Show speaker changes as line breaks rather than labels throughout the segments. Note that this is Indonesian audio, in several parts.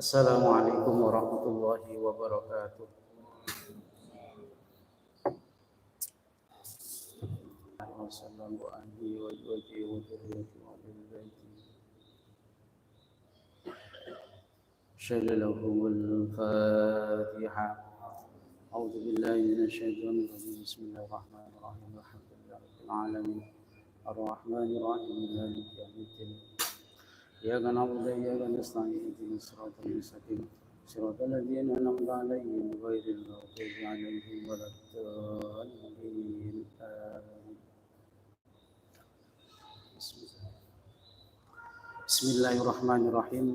Assalamualaikum warahmatullahi wabarakatuh. Wassalamu alaihi wa alihi wa dhurriyyatihi Shallallahu al-Fatiha. A'udzu billahi minasyaitonir rajim. Bismillahirrahmanirrahim. Alhamdulillahirabbil alamin. Ar-Rahmanir Rahim. Maliki yaumiddin. إياك نعبد وإياك نستعين اهدنا الصراط المستقيم صراط الذين أنعمت عليهم غير المغضوب عليهم ولا الضالين آمين. بسم الله الرحمن الرحيم.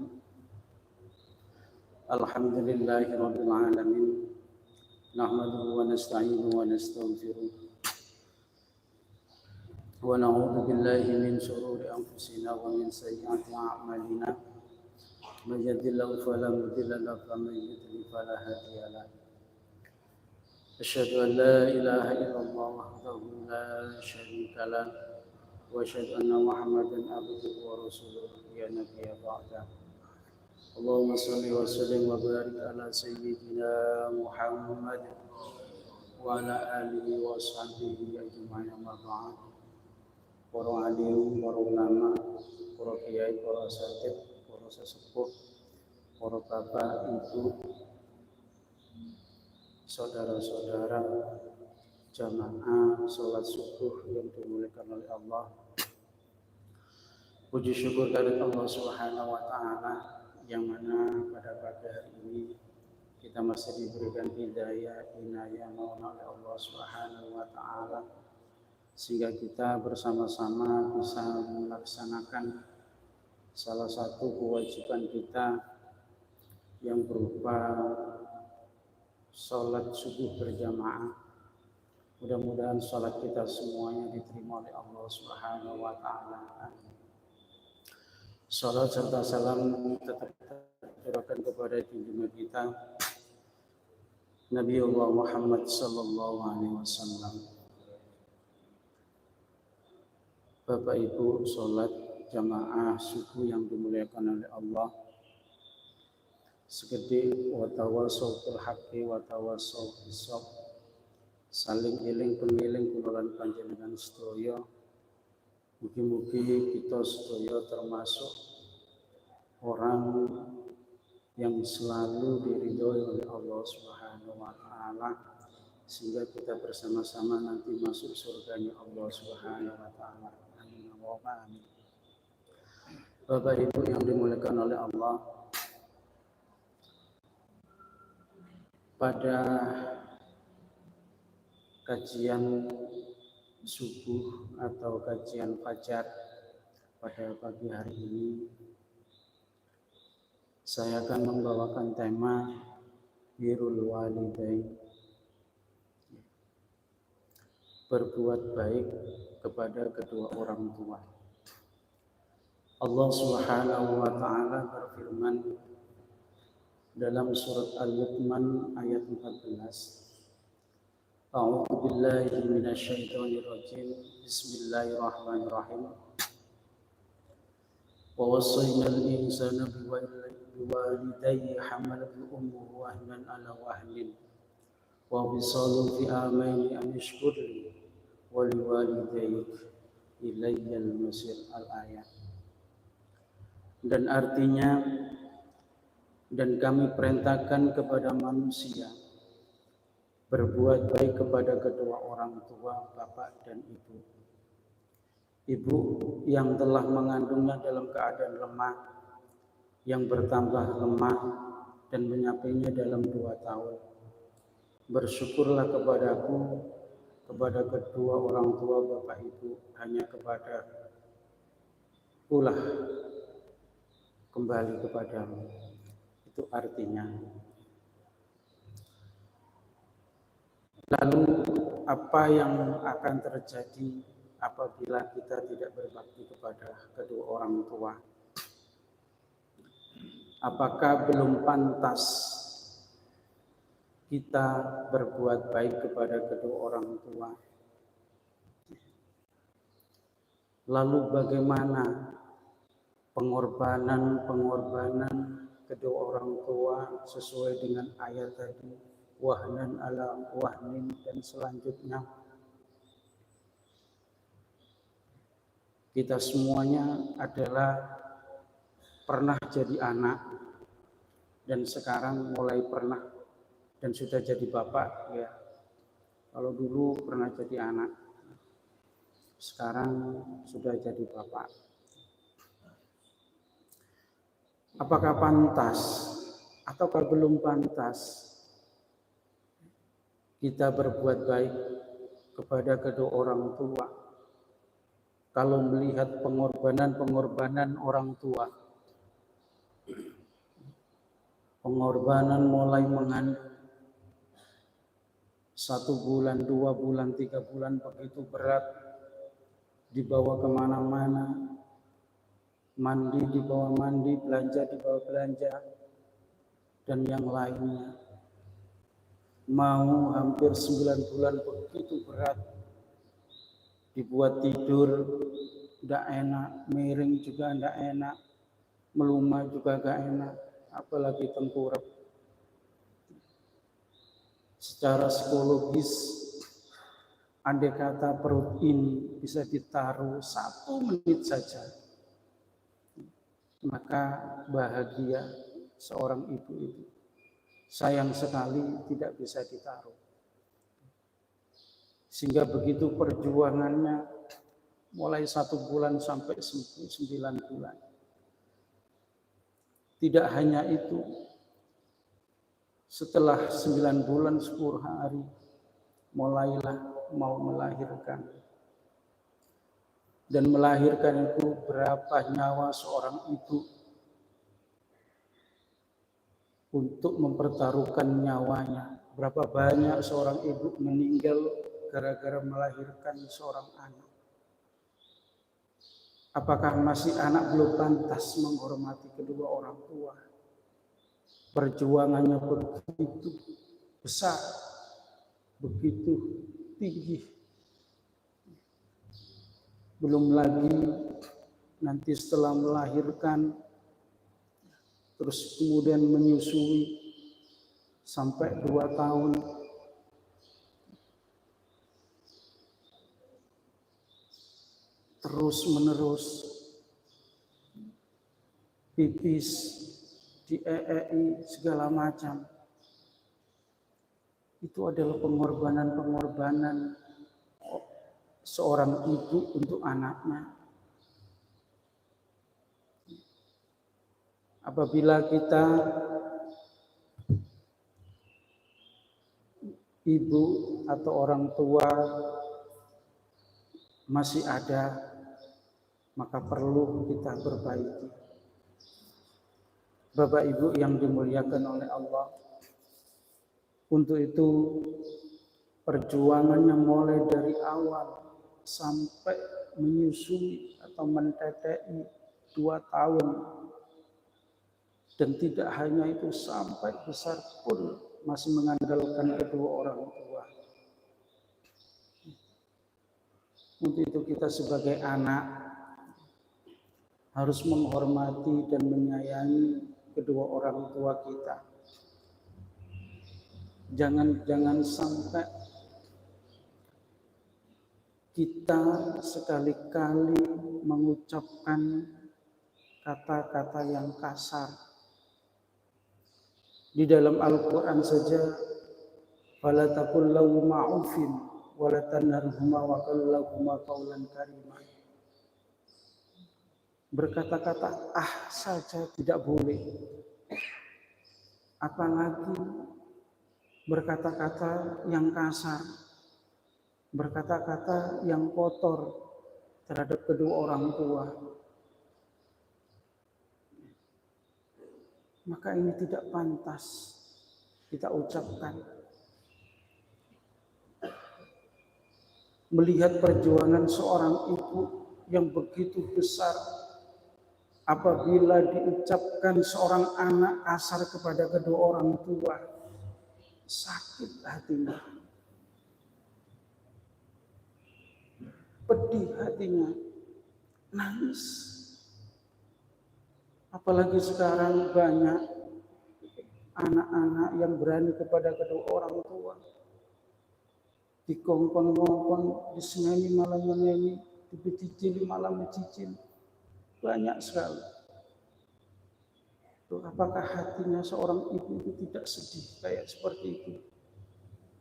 الحمد لله رب العالمين نحمده ونستعينه ونستغفره ونعوذ بالله من شرور أنفسنا ومن سيئات أعمالنا من يهد الله فلا مضل له ومن يضلل فلا هادي له أشهد أن لا إله إلا الله وحده لا شريك له وأشهد أن محمدا عبده ورسوله لا نبي بعده اللهم صل وسلم وبارك على سيدنا محمد وعلى آله وصحبه أجمعين أما بعد. Para alim, para ulama, para kiai, para asatidz, para sesepuh, para bapak, ibu, saudara-saudara jamaah salat subuh yang dimuliakan oleh Allah. Puji syukur dari Allah Subhanahu wa taala yang mana pada pagi hari ini kita masih diberikan hidayah, inayah oleh Allah Subhanahu wa taala sehingga kita bersama-sama bisa melaksanakan salah satu kewajiban kita yang berupa sholat subuh berjamaah. Mudah-mudahan sholat kita semuanya diterima oleh Allah Subhanahu wa taala. Sholat serta salam tetap tercurahkan kepada junjungan kita Nabi Allah Muhammad sallallahu alaihi wasallam. Bapak Ibu, sholat jamaah subuh yang dimuliakan oleh Allah segede watawasau bil haqqi watawasau bis sabr, saling eling pengeling kulawan panjenengan sedaya. Mugi-mugi kita sedaya termasuk orang yang selalu diridhoi oleh Allah Subhanahu wa taala sehingga kita bersama-sama nanti masuk surganya Allah Subhanahu wa taala. Amin. Bapak Ibu yang dimuliakan oleh Allah, pada kajian subuh atau kajian fajar pada pagi hari ini saya akan membawakan tema birrul walidain, berbuat baik kepada kedua orang tua. Allah Subhanahu wa taala berfirman dalam surat Al-Luqman ayat 14. A'udzu billahi minasyaitonir rajim. Bismillahirrahmanirrahim. Wa wasaynal insana biwalidayhi hamalathu ummuhu wahnan ala wahnin wa bisaluhu fi amaini an yashkurli waliwalidayk ilayyal masir al-ayat. Dan artinya, dan kami perintahkan kepada manusia berbuat baik kepada kedua orang tua, bapak dan ibu. Ibu yang telah mengandungnya dalam keadaan lemah, yang bertambah lemah dan menyapinya dalam 2 tahun. Bersyukurlah kepadaku, kepada kedua orang tua bapak ibu, hanya kepada ulah kembali kepadamu. Itu artinya. Lalu apa yang akan terjadi apabila kita tidak berbakti kepada kedua orang tua? Apakah belum pantas kita berbuat baik kepada kedua orang tua? Lalu bagaimana pengorbanan kedua orang tua sesuai dengan ayat tadi, wahnan ala wahnin dan selanjutnya. Kita semuanya adalah pernah jadi anak dan sekarang mulai pernah dan sudah jadi bapak ya. Kalau dulu pernah jadi anak, sekarang sudah jadi bapak. Apakah pantas ataukah belum pantas kita berbuat baik kepada kedua orang tua kalau melihat pengorbanan orang tua? Pengorbanan mulai mengandung 1 bulan, 2 bulan, 3 bulan begitu berat, dibawa kemana-mana, mandi dibawa mandi, belanja dibawa belanja, dan yang lainnya. Mau hampir 9 bulan begitu berat, dibuat tidur tidak enak, miring juga tidak enak, melumah juga tidak enak, apalagi tengkurap. Secara psikologis, andai kata perut ini bisa ditaruh 1 menit saja, maka bahagia seorang ibu itu sayang sekali tidak bisa ditaruh. Sehingga begitu perjuangannya mulai 1 bulan sampai 9 bulan. Tidak hanya itu, setelah 9 bulan 10 hari mulailah mau melahirkan. Dan melahirkan itu berapa nyawa seorang ibu untuk mempertaruhkan nyawanya. Berapa banyak seorang ibu meninggal gara-gara melahirkan seorang anak. Apakah masih anak belum pantas menghormati kedua orang tua? Perjuangannya begitu besar, begitu tinggi. Belum lagi nanti setelah melahirkan, terus kemudian menyusui sampai 2 tahun. Terus menerus pipis, dieei, segala macam. Itu adalah pengorbanan seorang ibu untuk anaknya. Apabila kita ibu atau orang tua masih ada, maka perlu kita perbaiki. Bapak Ibu yang dimuliakan oleh Allah, untuk itu perjuangannya mulai dari awal sampai menyusui atau mentetei 2 tahun, dan tidak hanya itu, sampai besar pun masih mengandalkan kedua orang tua. Untuk itu kita sebagai anak harus menghormati dan menyayangi kedua orang tua kita. Jangan sampai kita sekali-kali mengucapkan kata-kata yang kasar. Di dalam Al-Quran saja, fala taqul lahu ma'ufin wa la tanharhuma wa qul lahuma qawlan karima. Berkata-kata saja tidak boleh, apalagi berkata-kata yang kasar, berkata-kata yang kotor terhadap kedua orang tua. Maka ini tidak pantas kita ucapkan. Melihat perjuangan seorang ibu yang begitu besar, apabila diucapkan seorang anak kasar kepada kedua orang tua, sakit hatinya, pedih hatinya, nangis. Apalagi sekarang banyak anak-anak yang berani kepada kedua orang tua. Dikongkon-kongkon, disengani malam menyanyi, dicicili malam mencicil. Banyak sekali. Tuh, apakah hatinya seorang ibu itu tidak sedih kayak seperti itu?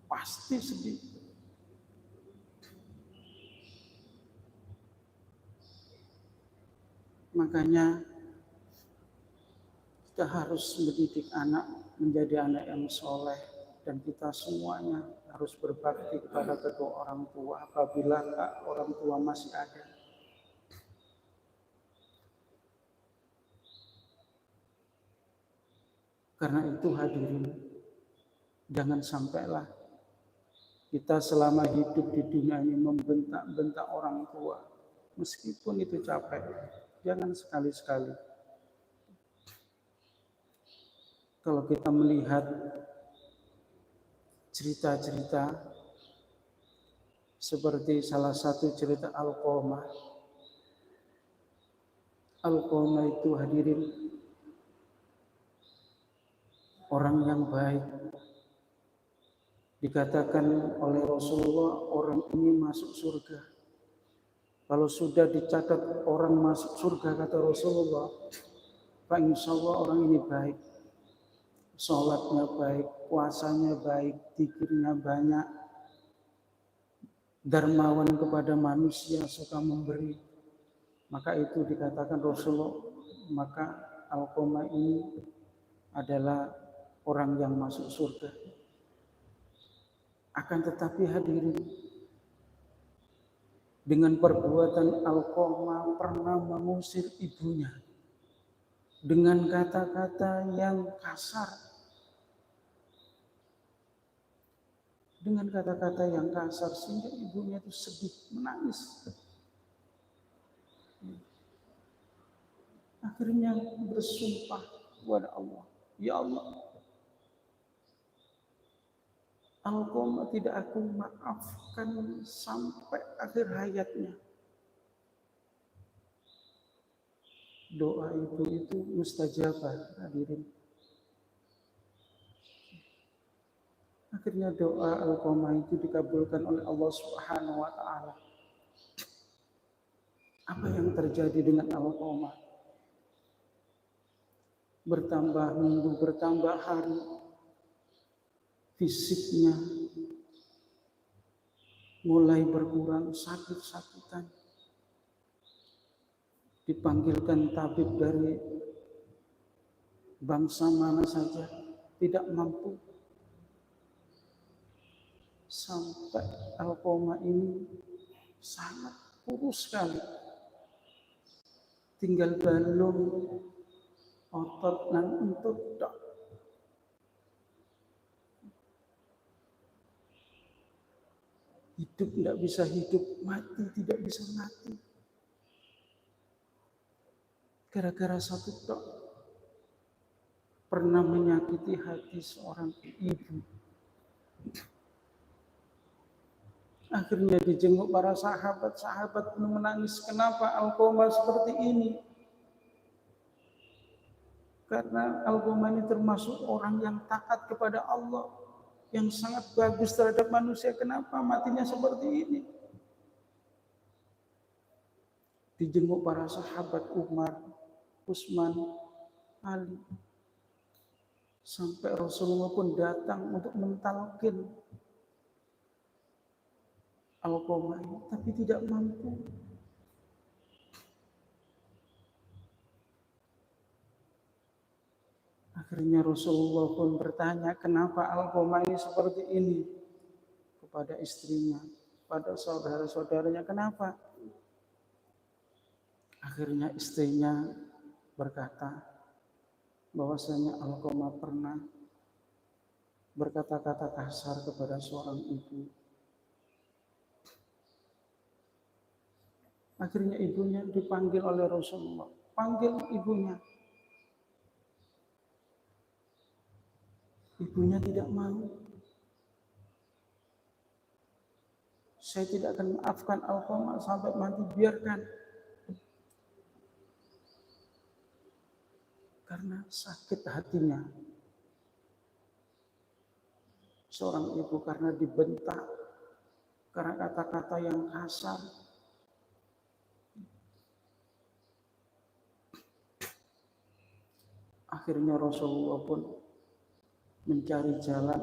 Pasti sedih. Makanya kita harus mendidik anak menjadi anak yang soleh, dan kita semuanya harus berbakti kepada kedua orang tua apabila orang tua masih ada. Karena itu hadirin, jangan sampailah kita selama hidup di dunia ini membentak-bentak orang tua. Meskipun itu capek, jangan sekali-sekali. Kalau kita melihat cerita-cerita seperti salah satu cerita Alqamah. Alqamah itu hadirin orang yang baik. Dikatakan oleh Rasulullah, orang ini masuk surga. Kalau sudah dicatat orang masuk surga, kata Rasulullah, Pak, insya Allah orang ini baik. Sholatnya baik, puasanya baik, zikirnya banyak, dermawan kepada manusia, suka memberi. Maka itu dikatakan Rasulullah, maka Alqamah ini adalah orang yang masuk surga. Akan tetapi hadirin, dengan perbuatan Alqamah pernah mengusir ibunya dengan kata-kata yang kasar. Dengan kata-kata yang kasar sehingga ibunya itu sedih, menangis. Akhirnya bersumpah kepada Allah, ya Allah, Alqamah tidak aku maafkan sampai akhir hayatnya. Doa ibu itu mustajabah, hadirin. Akhirnya doa Alqamah itu dikabulkan oleh Allah Subhanahu wa taala. Apa yang terjadi dengan Alqamah? Bertambah minggu, bertambah hari, fisiknya mulai berkurang, sakit-sakitan. Dipanggilkan tabib dari bangsa mana saja, tidak mampu. Sampai Alqamah ini sangat kurus sekali. Tinggal balung otot dan untuk tok. Hidup tidak bisa hidup, mati tidak bisa mati. Gara-gara satu tok pernah menyakiti hati seorang ibu. Akhirnya dijenguk para sahabat pun menangis. Kenapa Alqamah seperti ini? Karena Alqamah ini termasuk orang yang taat kepada Allah, yang sangat bagus terhadap manusia. Kenapa matinya seperti ini? Dijenguk para sahabat Umar, Utsman, Ali. Sampai Rasulullah pun datang untuk mentalkin Alqamah ini, tapi tidak mampu. Akhirnya Rasulullah pun bertanya, kenapa Alqamah ini seperti ini? Kepada istrinya, pada saudara-saudaranya, kenapa? Akhirnya istrinya berkata bahwasanya Alqamah pernah berkata-kata kasar kepada seorang ibu. Akhirnya ibunya dipanggil oleh Rasulullah. Panggil ibunya. Ibunya tidak mau. Saya tidak akan maafkan Alqamah sampai mati, biarkan. Karena sakit hatinya. seorang ibu karena dibentak, karena kata-kata yang kasar. Akhirnya Rasulullah pun mencari jalan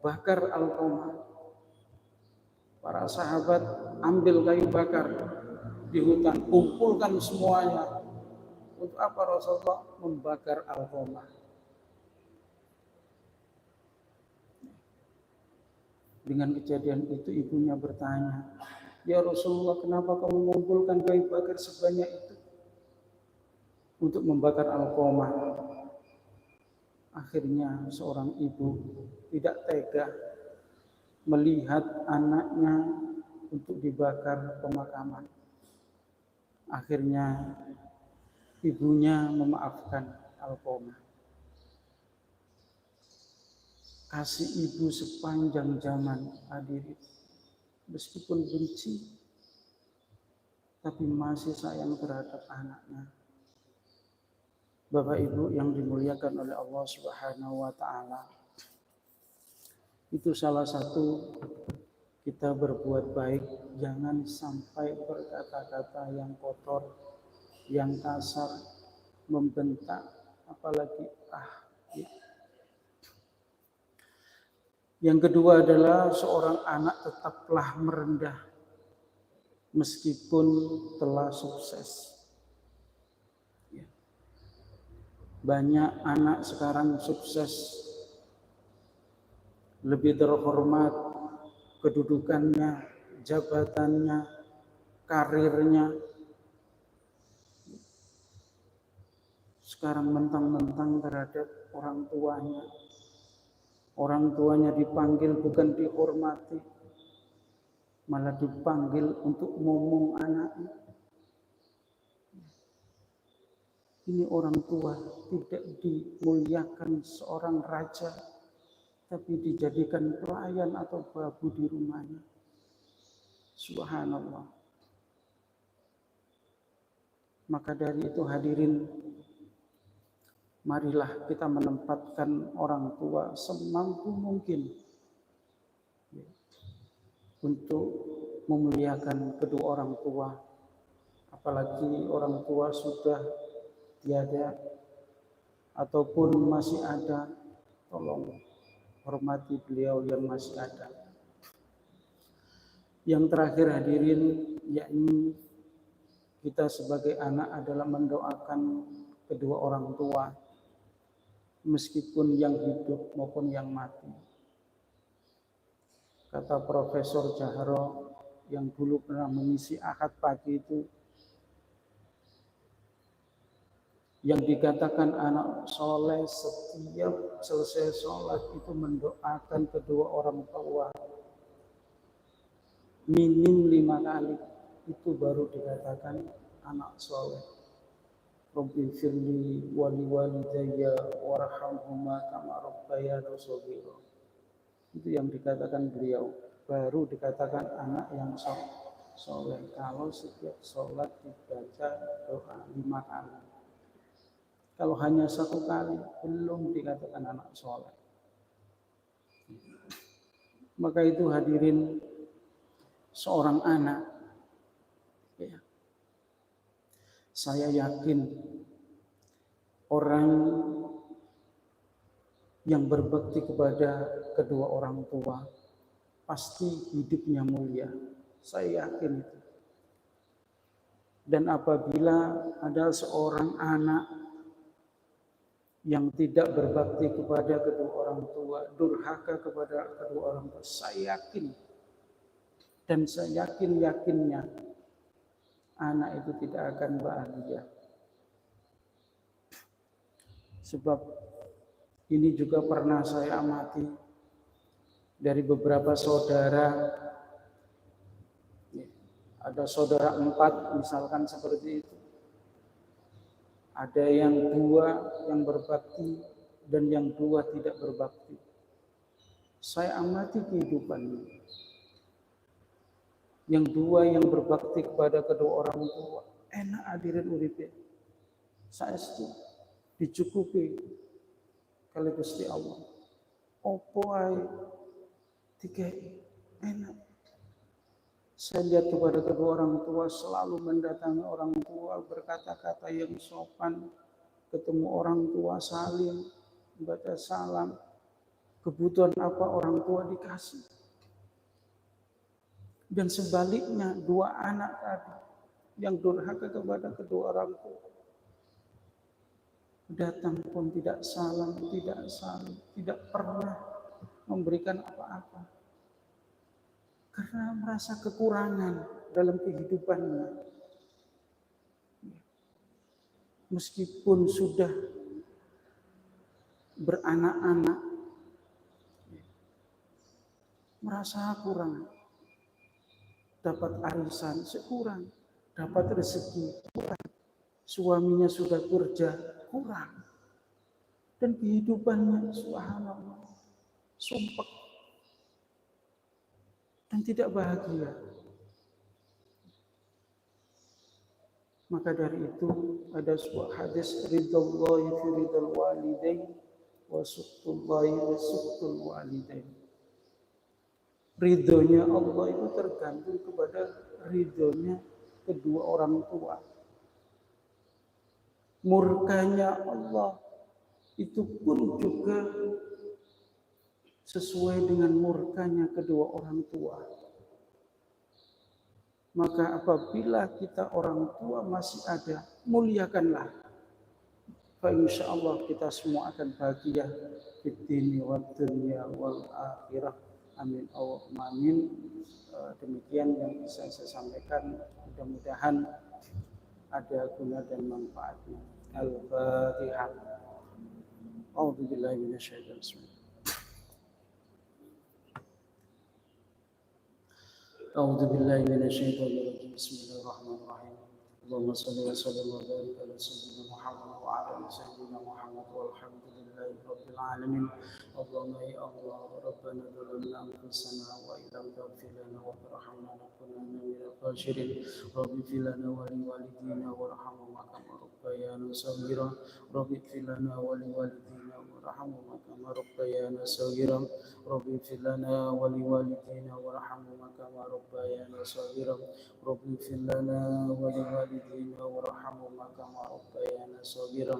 bakar Alqamah. Para sahabat ambil kayu bakar di hutan, kumpulkan semuanya. Untuk apa Rasulullah membakar Alqamah? Dengan kejadian itu ibunya bertanya, "Ya Rasulullah, kenapa kamu mengumpulkan kayu bakar sebanyak itu untuk membakar Alqamah?" Akhirnya seorang ibu tidak tega melihat anaknya untuk dibakar pemakaman. Akhirnya ibunya memaafkan Alqamah. Kasih ibu sepanjang zaman, hadirin. Meskipun benci, tapi masih sayang terhadap anaknya. Bapak Ibu yang dimuliakan oleh Allah Subhanahu wa taala. Itu salah satu kita berbuat baik, jangan sampai berkata-kata yang kotor, yang kasar, membentak, apalagi Yang kedua adalah seorang anak tetaplah merendah meskipun telah sukses. Banyak anak sekarang sukses, lebih terhormat, kedudukannya, jabatannya, karirnya. Sekarang mentang-mentang terhadap orang tuanya. Orang tuanya dipanggil bukan dihormati, malah dipanggil untuk ngomong anaknya. Ini orang tua tidak dimuliakan seorang raja, tapi dijadikan pelayan atau babu di rumahnya. Subhanallah. Maka dari itu hadirin, marilah kita menempatkan orang tua semampu mungkin untuk memuliakan kedua orang tua. Apalagi orang tua sudah tiada ataupun masih ada, tolong hormati beliau yang masih ada. Yang terakhir hadirin, yakni kita sebagai anak adalah mendoakan kedua orang tua, meskipun yang hidup maupun yang mati. Kata Profesor Jahro yang dulu pernah mengisi Ahad pagi itu, yang dikatakan anak soleh setiap selesai sholat itu mendoakan kedua orang tua minim 5 kali, itu baru dikatakan anak soleh. Rabbi firli wali walidayya warhamhuma kama rabbayani shaghira. Itu yang dikatakan beliau, baru dikatakan anak yang soleh. Kalau setiap sholat dibaca doa 5 kali. Kalau hanya 1 kali, belum dikatakan anak soleh. Maka itu hadirin, seorang anak, ya, saya yakin orang yang berbakti kepada kedua orang tua pasti hidupnya mulia. Saya yakin itu. Dan apabila ada seorang anak yang tidak berbakti kepada kedua orang tua, durhaka kepada kedua orang tua, saya yakin dan saya yakinnya anak itu tidak akan bahagia. Sebab ini juga pernah saya amati dari beberapa saudara. Ada saudara 4 misalkan seperti itu. Ada yang 2 yang berbakti dan yang 2 tidak berbakti. Saya amati kehidupannya. Yang 2 yang berbakti kepada kedua orang tua, enak hadirin uripe. Saya dicukupi kali Gusti Allah. Opo ae Dikai enak. Saya lihat kepada kedua orang tua selalu mendatangi orang tua, berkata-kata yang sopan, ketemu orang tua salim, baca salam, kebutuhan apa orang tua dikasih. Dan sebaliknya dua anak tadi yang durhaka kepada kedua orang tua, datang pun tidak salam, tidak pernah memberikan apa-apa. Karena merasa kekurangan dalam kehidupannya. Meskipun sudah beranak-anak, merasa kurang. Dapat arisan kurang, dapat rezeki kurang. Suaminya sudah kerja kurang. Dan kehidupannya subhanallah sumpek dan tidak bahagia. Maka dari itu ada sebuah hadis ridallahi fi ridal walidain wa sukhtullahi wa sukhtul walidain. Ridhonya Allah itu tergantung kepada ridhonya kedua orang tua. Murkanya Allah itu pun juga sesuai dengan murkanya kedua orang tua. Maka apabila kita orang tua masih ada, muliakanlah. Fa insyaallah kita semua akan bahagia di dunia wal dunya wal akhirah. Amin Allahumma amin. Demikian yang bisa saya sampaikan. Mudah-mudahan ada guna dan manfaatnya. Al-Fatihah. A'udzu billahi minasyaitonir rajim. أعوذ بالله من الشيطان الرجيم بسم الله الرحمن الرحيم اللهم صل وسلم وبارك على سيدنا محمد وعلى آل سيدنا محمد والحمد لله رب العالمين اللهم يا الله ربنا ظلمنا أنفسنا وإن لم تغفر لنا وترحمنا لنكونن من الخاسرين رب اغفر لنا ولوالدينا وارحمهما كما ربيانا صغيرا رب اغفر لنا ولوالدينا وارحمهما كما ربيانا صغيرا رب اغفر لنا ولوالدينا وارحمهما كما ربيانا صغيرا رب اغفر لنا ولوالدينا وارحمهما كما ربيانا صغيرا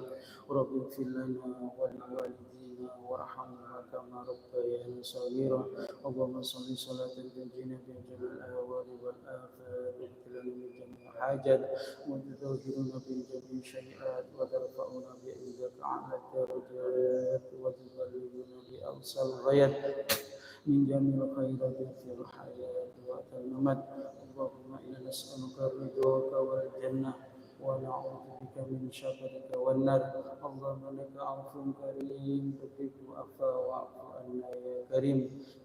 رب اغفر لنا ولوالدينا وارحمهما كما ربيانا صغيرا اللهم صل صلاة تنجينا من جميع الأهوال والآفات واغفر لنا من جميع الحاجات وتطهرنا من جميع الشيئات وترفعنا بعندك أعلى الدرجات وتبلغنا بأقصى الغايات من جميع الخيرات في الحياة والممات اللهم إنا نسألك رضاك والجنة ونعوذ بك من شرك والنار اللهم لك عفو كريم تحب العفو واعف عنا يا كريم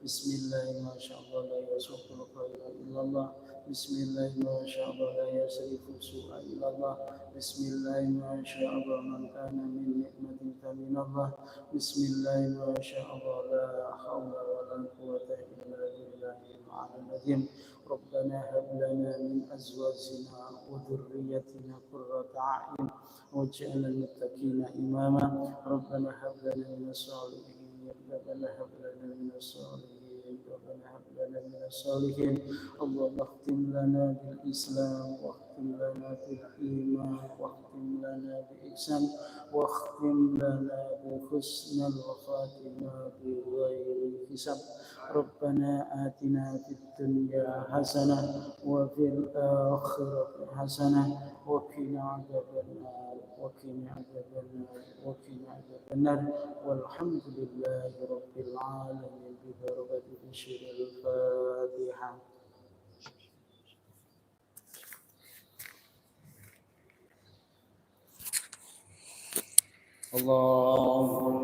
بسم الله ما شاء الله لا يسوق الخير إلا الله بسم الله ما شاء الله لا يصرف السوء إلا الله بسم الله ما شاء الله من كان من نعمة فمن الله بسم الله ما شاء الله لا حول ولا قوة إلا بالله العلي العظيم ربنا هب لنا من أزواجنا وذريتنا قرة أعين واجعلنا للمتقين إماما ربنا هب لنا من الصالحين ربنا هب لنا من الصالحين ربنا هب لنا من الصالحين اللهم اختم لنا بالإسلام واختم لنا بالإيمان واختم لنا بإحسان واختم لنا بحسن الخاتمة بغير حساب ربنا آتنا في الدنيا حسنة وفي الآخرة حسنة وقنا عذاب النار وقنا عذاب النار وقنا عذاب النار والحمد لله رب العالمين ببركة بشر الفاتحة. اللهم